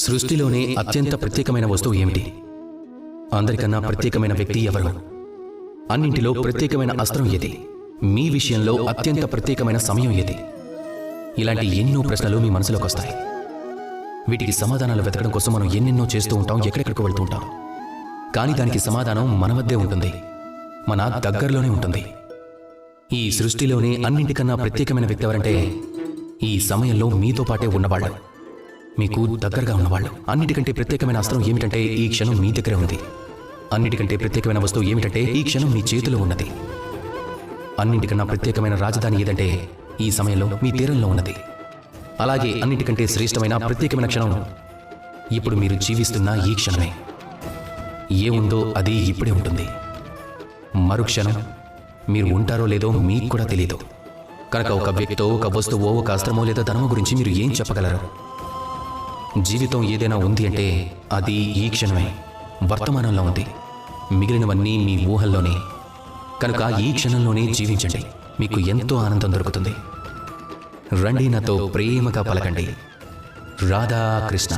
సృష్టిలోనే అత్యంత ప్రత్యేకమైన వస్తువు ఏమిటి? అందరికన్నా ప్రత్యేకమైన వ్యక్తి ఎవరు? అన్నింటిలో ప్రత్యేకమైన అస్త్రం ఏది? మీ విషయంలో అత్యంత ప్రత్యేకమైన సమయం ఏది? ఇలాంటి ఎన్నో ప్రశ్నలు మీ మనసులోకి వస్తాయి. వీటికి సమాధానాలు వెతకడం కోసం మనం ఎన్నెన్నో చేస్తూ ఉంటాం, ఎక్కడెక్కడికి వెళ్తూ ఉంటాం. కానీ దానికి సమాధానం మన వద్దే ఉంటుంది, మన దగ్గరలోనే ఉంటుంది. ఈ సృష్టిలోనే అన్నింటికన్నా ప్రత్యేకమైన వ్యక్తి ఎవరంటే ఈ సమయంలో మీతో పాటే ఉన్నవాళ్ళు, మీకు దగ్గరగా ఉన్నవాళ్ళు. అన్నిటికంటే ప్రత్యేకమైన అస్త్రం ఏమిటంటే ఈ క్షణం మీ దగ్గరే ఉంది. అన్నిటికంటే ప్రత్యేకమైన వస్తువు ఏమిటంటే ఈ క్షణం మీ చేతిలో ఉన్నది. అన్నింటికన్నా ప్రత్యేకమైన రాజధాని ఏదంటే ఈ సమయంలో మీ తీరంలో ఉన్నది. అలాగే అన్నిటికంటే శ్రేష్టమైన ప్రత్యేకమైన క్షణం ఇప్పుడు మీరు జీవిస్తున్న ఈ క్షణమే. ఏముందో అది ఇప్పుడే ఉంటుంది. మరుక్షణం మీరు ఉంటారో లేదో మీకు కూడా తెలియదు. కనుక ఒక వ్యక్తో, ఒక వస్తువో, ఒక అస్త్రమో లేదా ధనమో గురించి మీరు ఏం చెప్పగలరు? జీవితం ఏదైనా ఉంది అంటే అది ఈ క్షణమే, వర్తమానంలో ఉంది. మిగిలినవన్నీ మీ ఊహల్లోనే. కనుక ఈ క్షణంలోనే జీవించండి, మీకు ఎంతో ఆనందం దొరుకుతుంది. రండి నాతో ప్రేమగా పలకండి, రాధాకృష్ణ.